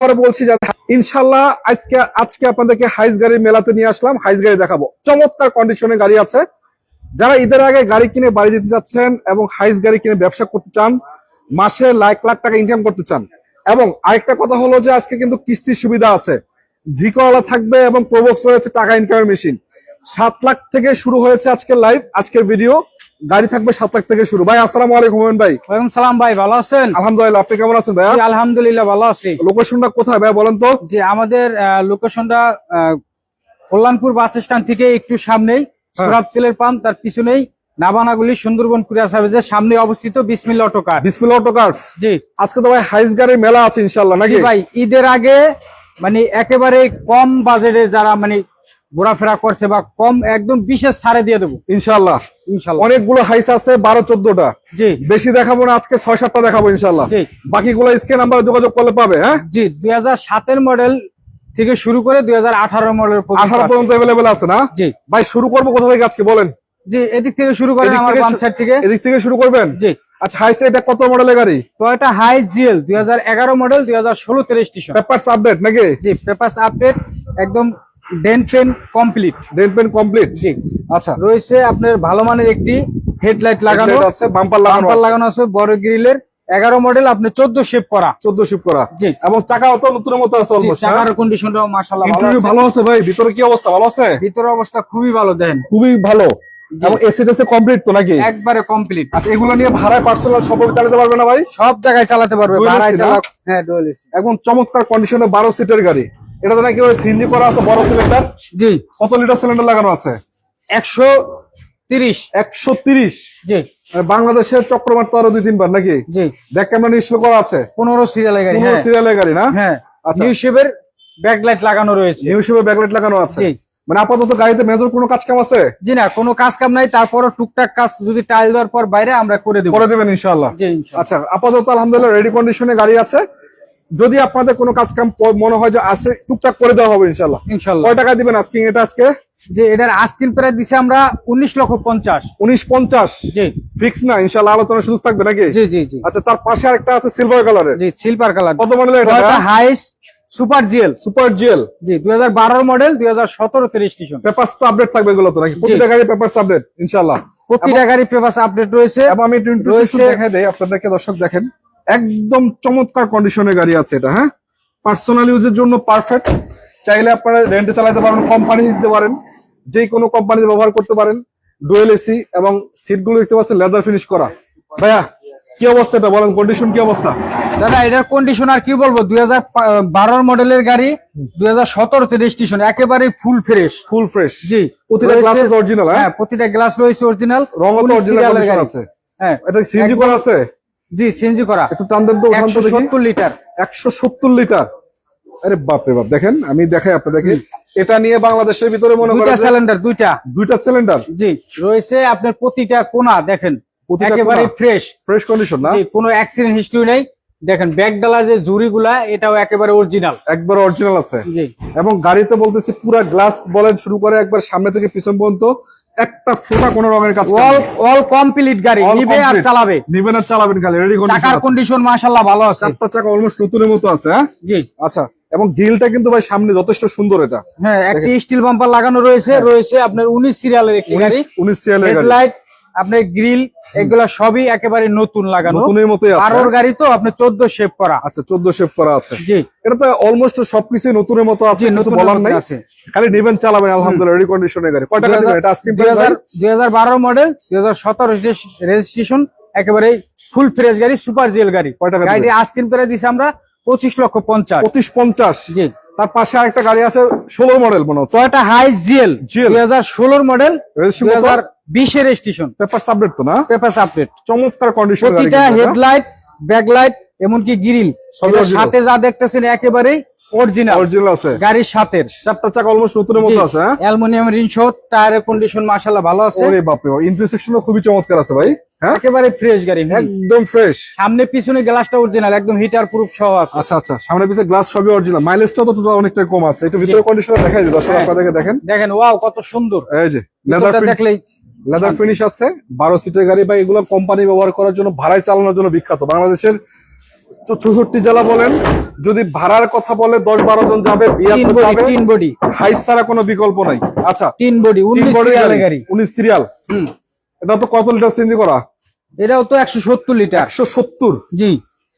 পরে বলছি যে ইনশাল্লাহ আজকে আপনাদেরকে হাইস গাড়ির মেলাতে নিয়ে আসলাম। হাইস গাড়ি দেখাবো, চমৎকার কন্ডিশনের গাড়ি আছে। যারা ঈদের আগে গাড়ি কিনে বাড়ি দিতে যাচ্ছেন এবং হাইস গাড়ি কিনে ব্যবসা করতে চান, মাসে লাখ লাখ টাকা ইনকাম করতে চান, এবং আরেকটা কথা হলো যে আজকে কিন্তু কিস্তির সুবিধা আছে, জিকোয়ালা থাকবে এবং প্রবক্স রয়েছে টাকা ইনকামের মেশিন। 7 লাখ থেকে শুরু হয়েছে আজকের লাইভ, আজকের ভিডিও। গাড়ি থাকবে 7 লাখ থেকে শুরু। ভাই আসসালামু আলাইকুম। ভাই ওয়ালাইকুম সালাম। ভাই ভালো আছেন? আলহামদুলিল্লাহ, আপনি কেমন আছেন ভাই? আলহামদুলিল্লাহ ভালো আছি। লোকেশনটা কোথায় ভাই বলেন তো? যে আমাদের লোকেশনটা কল্যাণপুর বাস স্ট্যান্ড থেকে একটু সামনেই সুরাত তেলের পাম্প, তার পিছনেই নাবানাগুলি সুন্দরবন কুরিয়ার সার্ভিসের সামনে অবস্থিত বিসমিল্লাহ অটোকার। বিসমিল্লাহ অটোকার। জি, আজকে তো ভাই হাইস গাড়ির মেলা আছে ইনশাআল্লাহ নাকি? ভাই ঈদের আগে মানে একেবারে কম বাজেটে যারা মানে ঘোরাফেরা করছে বা কম একদম বিশেষ ছাড়ে দিয়ে দেবো ইনশাআল্লাহ। ইনশাআল্লাহ অনেকগুলো হাইস আছে, 12-14টা। জি, বেশি দেখাবো না, আজকে 6-7টা দেখাবো ইনশাআল্লাহ। জি, বাকিগুলো স্ক্রিন নাম্বারে যোগাযোগ করলে পাবে। হ্যাঁ জি, 2007 মডেল থেকে শুরু করে 2018 মডেল 18 পর্যন্ত अवेलेबल আছে না? জি ভাই শুরু করবো কোথা থেকে আজকে বলেন? জি, এদিক থেকে শুরু করেন, আমার বাম সাইড থেকে। এদিক থেকে শুরু করবেন? জি। আচ্ছা, হাইস এটা কত মডেলের গাড়ি? টয়োটা হাইস জিএল 2011 মডেল, 2016 তে রেজিস্ট্রেশন। পেপারস আপডেট নাকি? জি, পেপারস আপডেট, একদম dent paint complete. Dent paint complete. জি। আচ্ছা, রয়েছে আপনার ভালো মানের একটি হেডলাইট লাগানো আছে, বাম্পার লাগানো আছে, বড় গ্রিলের। 11 মডেল, আপনি 14 শেপ করা। 14 শিপ করা। জি। এবং চাকাও তো নতুনের মতো আছে অলমোস্ট। চাকার কন্ডিশনটাও মাশাআল্লাহ ভালো ইন্টারভিউ আছে। ভালো আছে ভাই। ভিতরে কি অবস্থা? ভালো আছে? ভিতরের অবস্থা খুবই ভালো, দেন খুবই ভালো। এবং এসি টেসি কমপ্লিট তো নাকি? একবারে কমপ্লিট। আচ্ছা, এগুলো নিয়ে ভাড়ায় পার্সোনাল সব চালাতে পারবে না ভাই? সব জায়গায় চালাতে পারবে, Dual AC ভাড়ায় না? চালাক। হ্যাঁ, ডুয়াল এসি। এখন চমৎকার কন্ডিশনে 12 সিটের গাড়ি। এটাতে নাকি ওই সিএনজি করা আছে, বড় সিলিন্ডার। জি। কত লিটার সিলিন্ডার লাগানো আছে? 130। 130। জি। আর বাংলাদেশের চক্রবাট তো আরো 2-3 বার নাকি? জি। ব্যাক ক্যামেরা নিশ্চয় করা আছে। 15 সিরিয়ালের গাড়ি। 15 হ্যাঁ, সিরিয়ালের গাড়ি না? হ্যাঁ। আচ্ছা, নিউ শেপের ব্যাকলাইট লাগানো রয়েছে। নিউ শেপে ব্যাকলাইট লাগানো আছে। জি। মানে আপাতত গাড়িতে মেজর কোনো কাজ কাম আছে? জি না, কোনো কাজ কাম নাই, তারপরও টুকটাক কাজ যদি টাইল দেওয়ার পর বাইরে আমরা করে দেব। করে দেবেন ইনশাআল্লাহ। জি, ইনশাআল্লাহ। আচ্ছা, আপাতত আলহামদুলিল্লাহ রেডি কন্ডিশনে গাড়ি আছে। যদি আপনাদের কোনো কাজ কাম মনে হয় যে আছে, টুকটাক করে দেওয়া হবে ইনশাআল্লাহ। ইনশাআল্লাহ। কয় টাকা দিবেন আজকে এটা? আজকে যে এটার আস্কিং প্রাইস দিছি আমরা 19,50,000। 19.50। জি, ফিক্স না, ইনশাআল্লাহ আলোচনা সুযোগ থাকবে নাকি? জি, জি, জি। আচ্ছা, তার পাশে আরেকটা আছে সিলভার কালারের। জি, সিলভার কালার। কত মডেলের এটা? Toyota Hiace super GL. Super GL. জি, 2012 মডেল, 2017 তে রেজিস্ট্রেশন। পেপারস তো আপডেট থাকবে এগুলো তো নাকি? প্রতিটা গাড়ি পেপারস আপডেট ইনশাআল্লাহ। প্রতিটা গাড়ি পেপারস আপডেট রয়েছে। এবং আমি একটু ইন্টারভিউ দেখাই দেই আপনাদেরকে, দর্শক দেখেন। একদম চমৎকার কন্ডিশনের গাড়ি আছে এটা। হ্যাঁ, পার্সোনাল ইউজের জন্য পারফেক্ট। চাইলে আপনারা রেন্টে চালাতে পারেন, কোম্পানি দিতে পারেন, যে কোনো কোম্পানি ব্যবহার করতে পারেন। ডুয়েল এসি এবং সিটগুলো দেখতে পাচ্ছেন লেদার ফিনিশ করা। ভাইয়া কি অবস্থা এটা বলেন, কন্ডিশন কি অবস্থা? দাদা, এটার কন্ডিশন আর কি বলবো, 2012 মডেলের গাড়ি, 2017 তে রেজিস্ট্রেশন, একেবারে ফুল ফ্রেশ। Full fresh. জি, প্রতিটা গ্লাস অরিজিনাল। হ্যাঁ, প্রতিটা গ্লাস রয়েছে অরিজিনাল, রঙও তো অরিজিনাল কন্ডিশন আছে। হ্যাঁ, এটা সিএনজি করা আছে? জি, সিএনজি করা। একটু টান দেন তো, উঠান তো দেখি। 170 লিটার। 170 লিটার। আরে বাপ রে বাপ, দেখেন আমি দেখাই আপনাদেরকে। এটা নিয়ে বাংলাদেশের ভিতরে মনে করেন দুইটা সিলিন্ডার, দুইটা সিলিন্ডার। জি, রয়েছে আপনার প্রতিটা কোণা দেখেন প্রতিটা একেবারে কোণা ফ্রেশ কন্ডিশন না? জি, কোনো অ্যাক্সিডেন্ট হিস্টরি নেই। দেখেন ব্যাক ডালা যে জুড়িগুলা, এটাও একেবারে অরিজিনাল। একবার অরিজিনাল আছে। জি। এবং গাড়িতে বলতেছি পুরো গ্লাস বলেন শুরু করে একবার সামনে থেকে পিছন পর্যন্ত একটা ফোঁটা কোনো রঙের কাজ অল কমপ্লিট গাড়ি, নিবে আর চালাবে। নিবেন আর চালাবেন খালি। Ready condition. চাকার কন্ডিশন মাশাআল্লাহ ভালো আছে। চারটা চাকা অলমোস্ট নতুনের মতো আছে। হ্যাঁ, জি। আচ্ছা, এবং গ্রিলটা কিন্তু ভাই সামনে যথেষ্ট সুন্দর এটা। হ্যাঁ, একটি স্টিল বাম্পার লাগানো রয়েছে। রয়েছে আপনার 19 সিরিয়ালের একটি গাড়ি। 19 সিরিয়ালের গাড়ি। হেডলাইট, আপনার গ্রিল, এগুলা সবই একেবারে নতুন লাগানো। নতুনের মতোই আছে। আর ওর গাড়ি তো আপনার 14 শেপ করা। আচ্ছা, 14 শেপ করা আছে। জি। এটা তো অলমোস্ট সবকিছু নতুনের মতো আছে, কিছু নতুনের বলার মতো নাই। আছে। খালি নিবেন চালাবেন আলহামদুলিল্লাহ। রেডি কন্ডিশনের গাড়ি। কয় টাকা দিবেন এটা আজকে? 2012 মডেল, 2017 রেজিস্ট্রেশন, একেবারে ফুল ফ্রেশ গাড়ি, সুপার জিএল গাড়ি। কয় টাকা গাড়ি আস্কিং প্রাইস দিছি আমরা 25,50,000। 25.50। জি। তার পাশে আরেকটা গাড়ি আছে 16 মডেল মনে হচ্ছে। টয়োটা হাইস জিএল 2016 মডেল, রেজিস্ট্রেশন 2020 এর রেজিস্ট্রেশন। পেপার আপডেট তো না? Papers update. চমৎকার কন্ডিশন। প্রতিটা হেডলাইট, ব্যাকলাইট, এমনকি গ্রিল সাথে যা দেখতেছেন একেবারেই অরিজিনাল আছে গাড়ির সাথে। চারটা চাকা অলমোস্ট নতুনের মতো আছে। অ্যালুমিনিয়াম রিং সহ, টায়ারের কন্ডিশন মাশাআল্লাহ ভালো আছে। ওরে বাপ রে বাপ, ইন্টারসেকশনও খুবই চমৎকার আছে ভাই। হ্যাঁ, একেবারে ফ্রেশ গাড়ি, একদম ফ্রেশ। সামনে পিছনে গ্লাসটা অরিজিনাল, একদম হিটার প্রুফ সহ আছে। আচ্ছা আচ্ছা, সামনে পিছনে গ্লাস সবই অরিজিনাল। মাইলেজটা তো অনেকটা কম আছে। একটু ভিতরে কন্ডিশনটা দেখাই দিই দর্শক আপনাদেরকে। দেখেন দেখেন, ওয়াও কত সুন্দর। এই যে লেদার ফিনিশ আছে। 12 সিটের গাড়ি ভাই, এগুলো কোম্পানি ব্যবহার করার জন্য, ভাড়ায় চালানোর জন্য বিখ্যাত। বাংলাদেশের 64 জেলা বলেন, যদি ভাড়ার কথা বলে 10-12 জন যাবে, বিয়ে যাবে, তিন বডি হাইস ছাড়া কোনো বিকল্প নাই। আচ্ছা, তিন বডি 19 সিরিয়ালের গাড়ি। 19 সিরিয়াল। এটা তো কত লিটার সিএনজি করা? এটাও তো 170 লিটার। 170? জি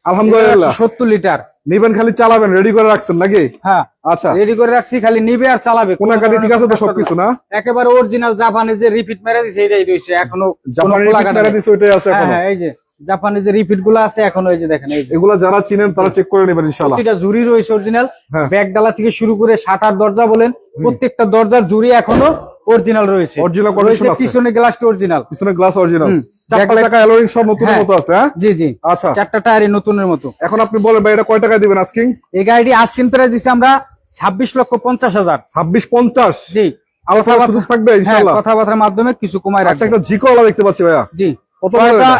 আলহামদুলিল্লাহ। 170 লিটার। নিবেন খালি চালাবেন, রেডি করে রাখছেন নাকি? হ্যাঁ আচ্ছা, রেডি করে রাখছি, খালি নিবে আর চালাবে। কোন গাড়ি ঠিক আছে তো সবকিছু না? একেবারে অরিজিনাল জাপানি যে রিপিট মেরে দিছে এটাই রয়েছে এখনো। জাপানি রিপিট মেরে দিছে ওইটাই আছে এখনো। হ্যাঁ এই যে জাপানি যে রিপিট গুলো আছে এখনো, এই যে দেখেন, এই যে এগুলা যারা চিনেন তারা চেক করে নেবেন ইনশাআল্লাহ। প্রতিটা জুরি রয়েছে অরিজিনাল। হ্যাঁ। ব্যাগ ডালা থেকে শুরু করে শাটার দরজা বলেন, প্রত্যেকটা দরজার জুরি এখনো অরিজিনাল রয়েছে। অরিজিনাল রয়েছে কন্ডিশন আছে। পিছনে গ্লাসটা অরিজিনাল, পিছনে গ্লাস অরিজিনাল, চারটা Backlight- চাকা অ্যালোয়িং সব নতুনের হ্যাঁ। মতো আছে। হ্যাঁ, জি জি আচ্ছা। চারটা টায়ারই নতুনের মতো। এখন আপনি বলেন ভাই, এটা কয় টাকা দিবেন আস্কিং? এই গাড়িটি আস্কিং প্রাইস দিছি আমরা 26,50,000। 26-50? জি আলোচনার সুযোগ থাকবে হ্যাঁ, ইনশাআল্লাহ। কথাবার্তার মাধ্যমে কিছু কমায় আচ্ছা, রাখছি। একটা জিকোলা দেখতে পাচ্ছি ভাইয়া, জি কত মডেল এটা?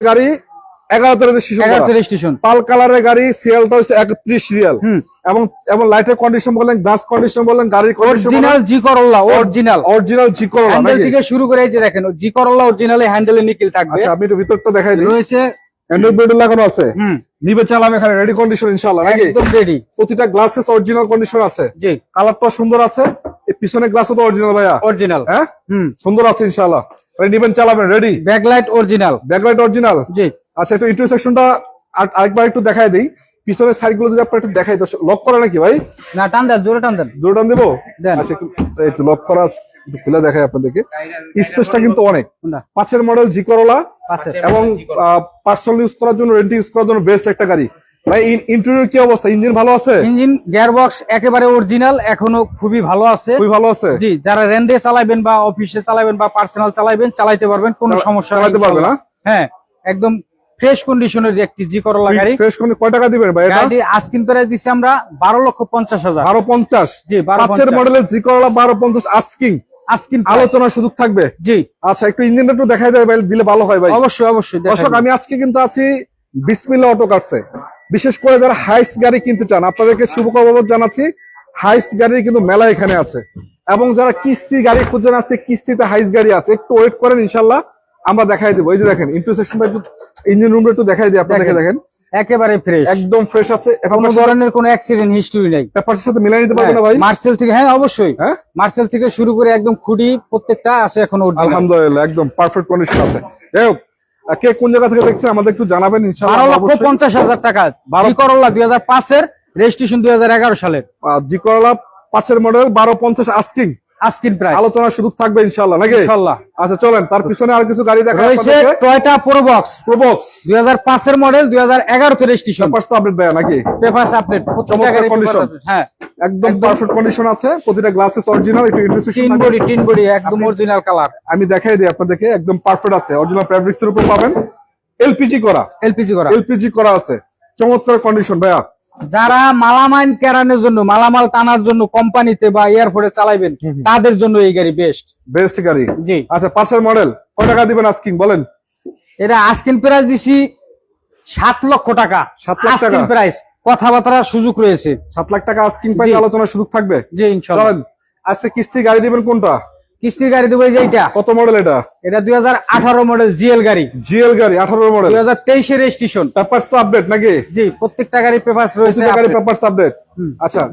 গাড়ি 11 রেজিস্ট্রেশন করা, 11 রেজিস্ট্রেশন। পাল কালারের গাড়ি, সিরিয়ালটা হচ্ছে 31 সিরিয়াল। এবং এবং লাইটের কন্ডিশন বলেন, গ্লাস কন্ডিশন বলেন, গাড়ির কন্ডিশন অরিজিনাল জি করল্লা, অরিজিনাল অরিজিনাল জিকোলা হ্যান্ডেল নাকি? থেকে শুরু করে এই যে দেখেন জি করল্লা অরিজিনালে হ্যান্ডেলে নিকেল থাকবে। আচ্ছা, আমি একটু ভিতরটা দেখাই দিই। রয়েছে অ্যান্ড্রয়েড বেড লাগানো আছে, নিবে চালাবে, এখানে রেডি কন্ডিশন ইনশাআল্লাহ নাকি? একদম রেডি। প্রতিটা গ্লাসেস অরিজিনাল কন্ডিশন আছে, জি কালারটা সুন্দর আছে, এই পিছনে গ্লাসও তো অরিজিনাল ভাইয়া। অরিজিনাল। হ্যাঁ, সুন্দর আছে ইনশাআল্লাহ। নিবেন চালাবেন, ready, backlight original. Backlight original. জি আচ্ছা, একটু ইন্টারসেকশনটা আরেকবার একটু দেখাই দিই, পিছনের সাইড গুলো যদি আপনার একটু দেখাই। লক করা নাকি ভাই? না টান দেন, জোরে টান দেন। জোরে টান দেবো? দেন। আচ্ছা, এই তো লক করা আছে, একটু খুলে দেখাই আপনাদেরকে। স্পেসটা কিন্তু অনেক। না 5 মডেল জি করোলা, পাশে এবং পার্সোনাল ইউজ করার জন্য, রেন্ট ইউজ করার জন্য বেস্ট একটা গাড়ি ভাই। ইন্টেরিয়র কি অবস্থা? ইঞ্জিন ভালো আছে? ইঞ্জিন গিয়ারবক্স একেবারে অরিজিনাল, এখনো খুবই ভালো আছে। খুবই ভালো আছে। জি যারা রেন্টে চালাবেন বা অফিসে চালাবেন বা পার্সোনাল চালাবেন, চালাইতে পারবেন, কোনো সমস্যা নেই চালাতে পারবে না? হ্যাঁ একদম ফ্রেশ কন্ডিশনের একটি জি করলা গাড়ি। ফ্রেশ কোন কয় টাকা দিবেন ভাই এটা? গাড়ি আস্কিং প্রাইস দিছি আমরা 12,50,000। 12.50? জি 5 মডেলের জি করোলা 12.50 আস্কিং, আস্কিং আলোচনার সুযোগ থাকবে। জি আচ্ছা, একটু ইঞ্জিনটা একটু দেখাই দেয় ভাই, দিলে ভালো হয় ভাই। অবশ্যই অবশ্যই দর্শক, দেখাবো। আমি আজকে কিন্তু আছি বিসমিল্লাহ অটো কার্সে। বিশেষ করে যারা হাইস গাড়ি কিনতে চান, আপনাদেরকে শুভখবর জানাচ্ছি, হাইস গাড়ির কিন্তু মেলা এখানে আছে। এবং যারা কিস্তি গাড়ি খুঁজছেন, আজকে কিস্তিতে হাইস গাড়ি আছে, একটু ওয়েট করেন ইনশাল্লাহ, আমরা দেখাই দেবো। এই যে দেখেন ইন্টারসেকশনটা, একটু ইঞ্জিন রুমটা একটু দেখাই দিই আপনাদেরকে। দেখেন একেবারে ফ্রেশ, একদম ফ্রেশ আছে, কোনো ধরনের কোনো অ্যাক্সিডেন্ট হিস্টরি নাই। পেপারসের সাথে মিলাই নিতে পারবে না ভাই? মার্সেল থেকে, হ্যাঁ অবশ্যই, হ্যাঁ মার্সেল থেকে শুরু করে একদম খুঁটি প্রত্যেকটা আছে এখন অরিজিনাল। আলহামদুলিল্লাহ, একদম পারফেক্ট কন্ডিশন আছে। যাই হোক, কে কোন জায়গা থেকে দেখছেন আমাদের একটু জানাবেন ইনশাআল্লাহ। 12,50,000 টাকা জি করলা 2005 এর, রেজিস্ট্রেশন 2011 সালের। জি করলা 5 মডেল 12.50 আস্কিং, আস্কিং প্রাইস। আলোচনার সুযোগ থাকবে ইনশাআল্লাহ নাকি? ইনশাআল্লাহ। আচ্ছা, চলেন তার পিছনে আর কিছু গাড়ি দেখা রয়েছে টয়োটা প্রোবক্স, প্রোবক্স 2005 এর মডেল, 2011 তে রেজিস্ট্রেশন। পেপারস তো আপডেট দেয়া নাকি? পেপারস আপডেট, চমৎকার কন্ডিশন। হ্যাঁ একদম পারফেক্ট কন্ডিশন আছে, প্রতিটা গ্লাসেস অরিজিনাল, একটু ইন্টারসেকশন তিন বডি একদম অরিজিনাল কালার। আমি দেখাই দিই আপনাদেরকে, একদম পারফেক্ট আছে, অরিজিনাল ফেব্রিক্স এর উপর পাবেন, এলপিজি করা, এলপিজি করা, এলপিজি করা আছে, চমৎকার কন্ডিশন ভাইয়া। যারা মালামাল কেরানোর জন্য, মালামাল টানার জন্য কোম্পানিতে বা এয়ারপোর্টে চালাবেন, তাদের জন্য এই গাড়ি বেস্ট গাড়ি। জি আচ্ছা, 5 মডেল কয় টাকা দিবেন আস্কিং বলেন? এটা আস্কিং প্রাইস দিছি 7 লক্ষ টাকা। 7 লাখ টাকা আস্কিং প্রাইস, কথাবার্তার সুযোগ রয়েছে। 7 লাখ টাকা আস্কিং প্রাইস, জি। আলোচনার সুযোগ থাকবে। জি ইনশাআল্লাহ। চলেন, আজকে কিস্তি গাড়ি দিবেন কোনটা? কিস্তির গাড়ি দেবো এই যে এইটা। কত মডেল এটা? এটা 2018 মডেল জিএল গাড়ি, জিএল গাড়ি 18 মডেল, 2023 এর রেজিস্ট্রেশন। পেপারস তো আপডেট নাকি? জি প্রত্যেকটা গাড়ি পেপারস রয়েছে, প্রতিটা গাড়ি পেপারস আপডেট। আচ্ছা,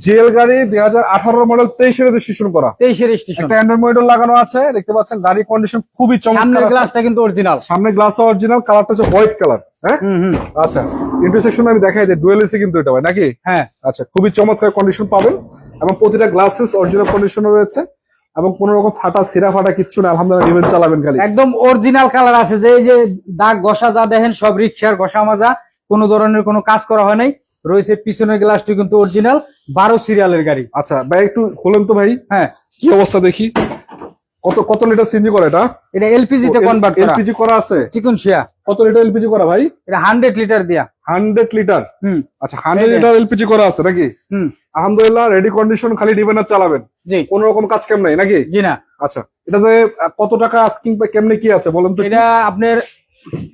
জিএল গাড়ি 2018 মডেল 23 এর রেজিস্ট্রেশন করা, 23 এর রেজিস্ট্রেশন। একটা অ্যান্ড্রয়েড মডেল লাগানো আছে, দেখতে পাচ্ছেন গাড়ি কন্ডিশন খুবই চমৎকার সামনের আছে। গ্লাসটা কিন্তু অরিজিনাল, সামনে গ্লাস অরিজিনাল, কালারটা হচ্ছে হোয়াইট কালার। হ্যাঁ আচ্ছা, ইন্টারসেকশন আমি দেখাই দিই, ডুয়েল এসি কিন্তু এটা ভাই নাকি? হ্যাঁ আচ্ছা, খুবই চমৎকার কন্ডিশন পাবেন, এবং প্রতিটা গ্লাসেস অরিজিনাল কন্ডিশনে রয়েছে, এবং কোন রকম ফাটা ছিঁড়া ফাটা কিচ্ছু না। আলহামদুলিল্লাহ, নিবেন চালাবেন খালি, একদম অরিজিনাল কালার আছে। যে এই যে দাগ ঘষা যা দেখেন, সব রিক্সার ঘষা মাজা, কোনো ধরনের কোনো কাজ করা হয় নাই। রয়েছে পিছনের গ্লাসটি কিন্তু অরিজিনাল, 12 সিরিয়ালের গাড়ি। আচ্ছা ভাই, একটু খোলেন তো ভাই, হ্যাঁ কি অবস্থা দেখি। কত লিটার সিএনজি করা এটা? এটা এলপিজি তে কনভার্ট করা, এলপিজি করা আছে। চিকন শিয়া। কত লিটার এলপিজি করা ভাই? এটা 100 লিটার দিয়া। 100 লিটার? আচ্ছা, 100 লিটার এলপিজি করা আছে নাকি? আলহামদুলিল্লাহ, রেডি কন্ডিশন, খালি দিবেন আর চালাবেন, জি কোন রকম কাজ কেমন নাই নাকি? জি না। আচ্ছা, এটাতে কত টাকা আস্কিং পে কেমনে কি আছে বলেন তো? এটা আপনার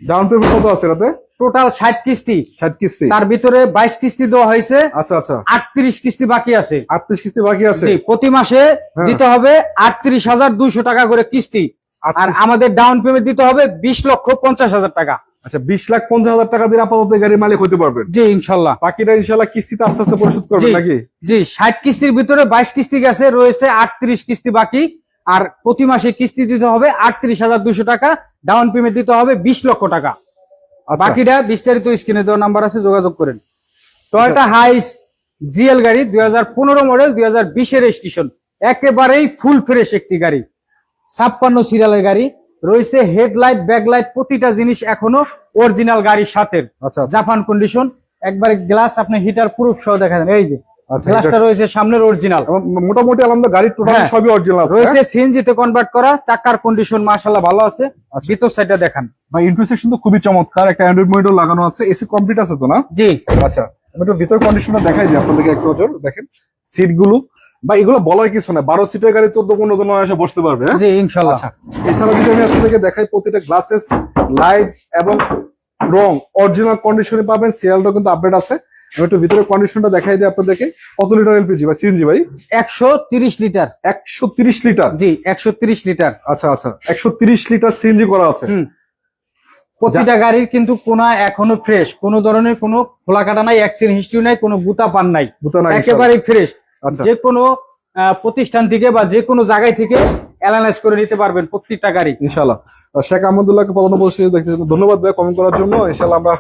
ডাউন পেমেন্ট কত আছে এটাতে? টোটাল 60 কিস্তি, 60 কিস্তি, তার ভিতরে 22 কিস্তি দেওয়া হয়েছে। আচ্ছা আচ্ছা, 38 কিস্তি বাকি আছে। 38 কিস্তি বাকি আছে। জি প্রতি মাসে দিতে হবে 38,200 টাকা করে কিস্তি, আর আমাদের ডাউন পেমেন্ট দিতে হবে 20,50,000 টাকা। আচ্ছা 20,50,000 টাকা দিয়ে আপাতত এই গাড়ির মালিক হতে পারবেন। জি ইনশাল্লাহ। বাকিটা ইনশাল্লাহ কিস্তিতে আস্তে আস্তে পরিশোধ করবেন জি। নাকি? জি 60 কিস্তির ভিতরে 22 কিস্তি গেছে, রয়েছে 38 কিস্তি বাকি। আর প্রতি মাসে কিস্তি দিতে হবে 38,200 টাকা, ডাউন পেমেন্ট দিতে হবে 20 লক্ষ টাকা। আচ্ছা। বাকিটা বিস্তারিত স্ক্রিনে দেওয়া নাম্বার আছে, যোগাযোগ করেন। টয়োটা হাইস জিএল গাড়ি 2015 মডেল, 2020 এর রেজিস্ট্রেশন, একেবারেই ফুল ফ্রেশ একটি গাড়ি, 56 সিরিয়ালের গাড়ি। রয়েছে হেডলাইট, ব্যাকলাইট, প্রতিটা জিনিস এখনো অরিজিনাল গাড়ির সাথে, আচ্ছা জাপান কন্ডিশন। একবারে গ্লাস আপনি হিটার প্রুফ সহ দেখা যান, এই যে আচ্ছা, গ্লাসটা রয়েছে সামনের অরিজিনাল। এবং মোটামুটি আলহামদুলিল্লাহ গাড়ির টোটাল হ্যাঁ। সবই অরিজিনাল আছে। রয়েছে সিএনজি তে কনভার্ট করা, চাকার কন্ডিশন মাশাআল্লাহ ভালো আছে। আচ্ছা। ভিতর সাইডটা দেখান ভাই ইন্টারসেকশন তো খুবই চমৎকার, একটা অ্যান্ড্রয়েড মনিটর লাগানো আছে, এসি কমপ্লিট আছে তো না? জি। আচ্ছা আমি একটু ভিতর কন্ডিশনটা দেখাই দিই আপনাদেরকে এক নজর। দেখেন সিট গুলো বা এগুলো বলার কিছু না, 12 সিটের গাড়ি 14-15 জন এসে বসতে পারবে। হ্যাঁ? জি ইনশাআল্লাহ। আচ্ছা এছাড়া যদি আমি আপনাদেরকে দেখাই, প্রতিটা গ্লাসেস, লাইট এবং রং অরিজিনাল কন্ডিশনে পাবেন। সিরিয়ালটা কিন্তু আপডেট আছে। আমি একটু ভিতরে কন্ডিশনটা দেখাই দিই আপনাদেরকে। কত লিটার এলপিজি বা সিএনজি ভাই? 130 লিটার। 130 লিটার। জি 130 লিটার। আচ্ছা আচ্ছা 130 লিটার সিএনজি করা আছে। প্রতিটা গাড়ির কিন্তু কোনা এখনো ফ্রেশ, কোনো ধরনের কোনো খোলা কাটা নাই, অ্যাক্সিডেন্ট হিস্ট্রি নাই, কোনো গুতা পান নাই, বুতা নাই, একেবারেই ফ্রেশ। আচ্ছা। যে কোনো প্রতিষ্ঠান থেকে বা যে কোনো জায়গায় থেকে অ্যানালাইজ করে নিতে পারবেন প্রত্যেকটা গাড়ি ইনশাআল্লাহ। শেখ আহমদুল্লাহকে প্রধান বসে দেখতে ধন্যবাদ ভাই কমেন্ট করার জন্য। ইনশাআল্লাহ আমরা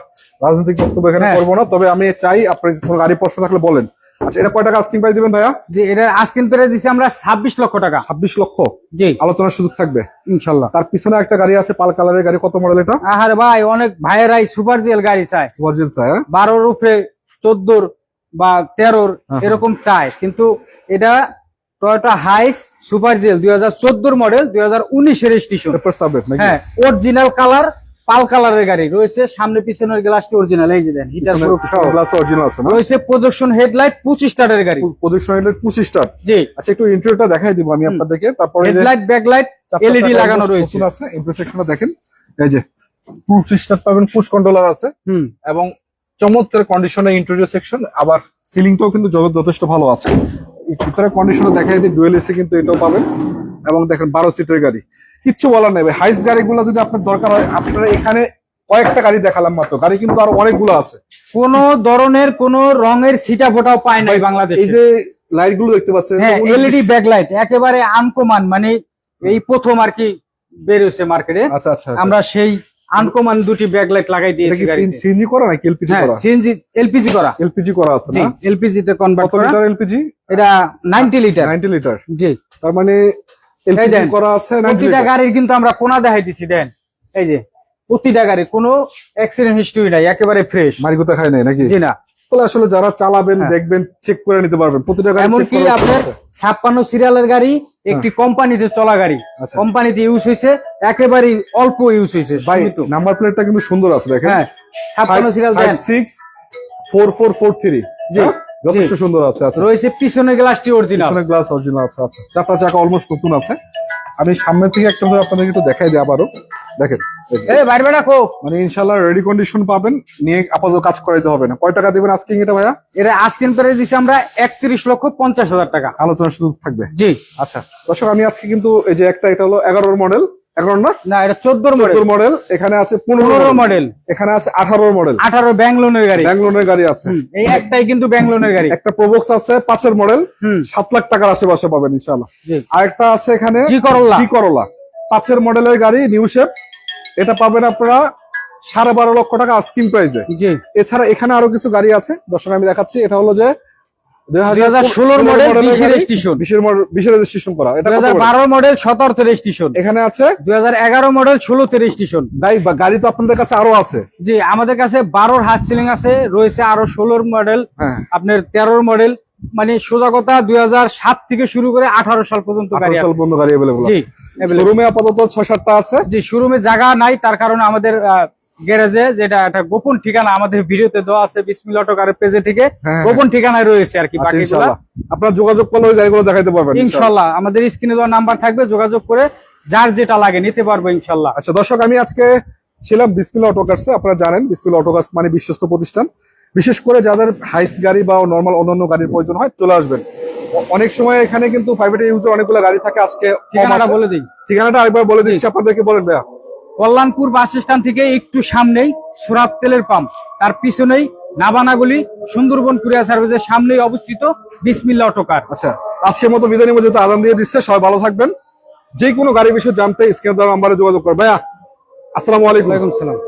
রাজনৈতিক বক্তব্য এখানে হ্যাঁ। করবো না, তবে আমি চাই আপনি কোনো গাড়ি প্রশ্ন থাকলে বলেন। আচ্ছা এটা কয় টাকা আস্কিং প্রাইস দিবেন ভাইয়া? যে এটা আস্কিং প্রাইস দিছি আমরা 26 লক্ষ টাকা। 26 লক্ষ। জি আলোচনার সুযোগ থাকবে ইনশাআল্লাহ। তার পিছনে একটা গাড়ি আছে পাল কালারের গাড়ি, কত মডেল এটা? আহারে ভাই অনেক ভাইয়েরাই সুপার জিএল গাড়ি চায়, সুপারজিল স্যার। 12 উপরে 14 বা 13 হ্যাঁ। এরকম চায়, কিন্তু এটা Toyota Hiace super GL 2014 model, 2019 এর রেজিস্ট্রেশন। পেপার সাবজেক্ট নাকি? হ্যাঁ অরিজিনাল কালার, পাল কালারের গাড়ি। রয়েছে সামনে পিছনের গ্লাসটি অরিজিনাল, এই যে দেন হিটার প্রুফ সহ। গ্লাস অরিজিনাল আছে না? রয়েছে প্রজেকশন হেডলাইট 25 স্টারের গাড়ি। Projection headlight 25 star. জি আচ্ছা একটু ইন্টারভিউটা দেখাই দিব আমি আপনাদেরকে। তারপরে হেডলাইট, ব্যাকলাইট, এলইডি লাগানো রয়েছে। আছে ইন্টারসেকশনটা দেখেন, এই যে 25 স্টার পাবেন, পুশ কন্ট্রোলার আছে এবং চমৎকার কন্ডিশনে ইন্টেরিয়র সেকশন, আবার সিলিংটাও কিন্তু যথেষ্ট ভালো আছে। ভিতরে কন্ডিশনে দেখাই দিই, ডুয়েল এসি কিন্তু এটাও পাবেন। এবং দেখেন 12 সিটের গাড়ি, কিচ্ছু বলার নেই ভাই। হাইস গাড়িগুলো যদি আপনার দরকার হয়, আপনারা এখানে কয়েকটা গাড়ি দেখালাম মাত্র, গাড়ি কিন্তু আরো অনেকগুলো আছে। কোন ধরনের কোন রঙের সিটা ফোটাও পায় নাই বাংলাদেশে। এই যে লাইট গুলো দেখতে পাচ্ছেন, হ্যাঁ এলইডি ব্যাকলাইট একেবারে আনকমান, মানে এই প্রথম আর কি বের হয়েছে মার্কেটে। আচ্ছা আচ্ছা আমরা সেই আনকমান দুটি ব্যাকলাইট লাগাই দিয়েছি গাড়িতে। সিএনজি করা নাকি এলপিজি হ্যাঁ করা? সিএনজি এলপিজি করা। এলপিজি করা আছে জি না? এলপিজি তে কনভার্ট কত করা। Litre LPG? এটা 90 লিটার। 90 লিটার। জি তার মানে এই এলপিজি দেন, করা আছে 90 প্রতিটা লিটার। গাড়ির কিন্তু আমরা কোনা দেখাই দিছি, দেন এই যে প্রতিটা গাড়ি কোনো অ্যাক্সিডেন্ট হিস্টরি নাই, একেবারে ফ্রেশ। মারিগুতা খায় নাই নাকি? জি না। তাহলে আসলে যারা চালাবেন হ্যাঁ। দেখবেন, চেক করে নিতে পারবেন প্রতিটা গাড়ি। এমনকি আপনার 56 সিরিয়ালের গাড়ি একটি কোম্পানিতে চলা গাড়ি, আচ্ছা। কোম্পানিতে ইউজ হয়েছে, একেবারে অল্প ইউজ হয়েছে ভাই সীমিত। নাম্বার প্লেটটা কিন্তু সুন্দর আছে দেখেন। হ্যাঁ 56 সিরিয়াল দেন। 564443। জি, যথেষ্ট সুন্দর আছে। আচ্ছা রয়েছে পিছনের গ্লাসটি অরিজিনাল। পিছনের গ্লাস অরিজিনাল আছে। আচ্ছা চারটা চাকা অলমোস্ট নতুন আছে। আমি সামনে থেকে একটা ধরে আপনাদেরকে একটু দেখাই দিই আবারও। দেখেন এই বাইরে বেড়া কো, মানে ইনশাআল্লাহ রেডি কন্ডিশন পাবেন, নিয়ে আপাতত কাজ করাইতে হবে না। কয় টাকা দিবেন আজকে এটা ভাইয়া? এর আস্কিং প্রাইস দিছি আমরা 31,50,000 টাকা। আলোচনা সুযোগ থাকবে। জি আচ্ছা দর্শক আমি আজকে কিন্তু এই যে একটা, এটা হলো 11 মডেল, 11 না না এটা 14 মডেল। 14 মডেল, এখানে আছে 15 15 মডেল, মডেল, এখানে আছে 18 মডেল। 18 ব্যাংলোনের গাড়ি। ব্যাঙ্গলোরের গাড়ি আছে। এই একটাই কিন্তু ব্যাংলোনের গাড়ি। একটা প্রবক্স আছে 5 মডেল, হুম 7 লাখ টাকার আশেপাশে পাবেন ইনশাআল্লাহ। জি আরেকটা আছে এখানে জি করলা। জি করলা 5 মডেলের গাড়ি, নিউ শেপ। এটা পাবেন আপনারা 12.5 লক্ষ টাকা আস্কিং প্রাইসে। জি এছাড়া এখানে আরো কিছু গাড়ি আছে দর্শক আমি দেখাচ্ছি। এটা হলো যে 2016 মডেল 20 রেজিস্ট্রেশন, 20 রেজিস্ট্রেশন করা। এটা কত মডেল? 2012 মডেল 17 তে রেজিস্ট্রেশন, এখানে আছে 2011 মডেল 16 তে রেজিস্ট্রেশন। গাড়ি তো আপনাদের কাছে আরো আছে। জি আমাদের কাছে 12 হাত সিলিং আছে, রয়েছে আরো 16 মডেল, হ্যাঁ আপনার 13 মডেল, মানে সোজা কথা 2007 থেকে শুরু করে 18 সাল পর্যন্ত গাড়ি 18 সাল আছে। পর্যন্ত গাড়ি अवेलेबल জি আছে। শোরুমে আপাতত 6-7টা আছে। জি শোরুমে জায়গা নাই, তার কারণে আমাদের গ্যারেজে, যেটা একটা গোপন ঠিকানা আমাদের ভিডিওতে দেওয়া আছে বিসমিল্লাহ অটো কারের পেজে থেকে, হ্যাঁ, গোপন ঠিকানায় রয়েছে আর কি। আচ্ছা, বাকিগুলো ইনশাআল্লাহ আপনারা যোগাযোগ করলে ওই গাড়িগুলো দেখাইতে পারবেন ইনশাআল্লাহ আমাদের স্ক্রিনে দেওয়া নাম্বার থাকবে, যোগাযোগ করে যার যেটা লাগে নিতে পারবো ইনশাআল্লাহ। আচ্ছা দর্শক আমি আজকে ছিলাম বিসমিল্লাহ অটো কার্সে। আপনারা জানেন বিসমিল্লাহ অটো কার্স মানে বিশ্বস্ত প্রতিষ্ঠান। বিশেষ করে যাদের হাইস গাড়ি বা নরমাল অন্যান্য গাড়ির প্রয়োজন হয় চলে আসবেন। অনেক সময় এখানে কিন্তু প্রাইভেট ইউজের অনেকগুলো গাড়ি থাকে। আজকে ঠিকানাটা বলে দিই। ঠিকানাটা আরেকবার বলে দিচ্ছি আপনাদেরকে, বলেন ভাইয়া। কল্যাণপুর বাস স্ট্যান্ড থেকে একটু সামনেই সুরাত তেলের পাম্প, তার পিছনেই নাবানাগুলি সুন্দরবন কুরিয়ার সার্ভিসের সামনেই অবস্থিত বিসমিল্লাহ অটোকার। আচ্ছা, আজকের মতো বিদায় নিব, যেহেতু আদান দিয়ে দিচ্ছে। সবাই ভালো থাকবেন। যে কোনো গাড়ির বিষয়ে জানতে স্ক্রিনে দেওয়া নাম্বারে যোগাযোগ করবেন। ভাইয়া, আসসালামু আলাইকুম। ওয়ালাইকুম সালাম।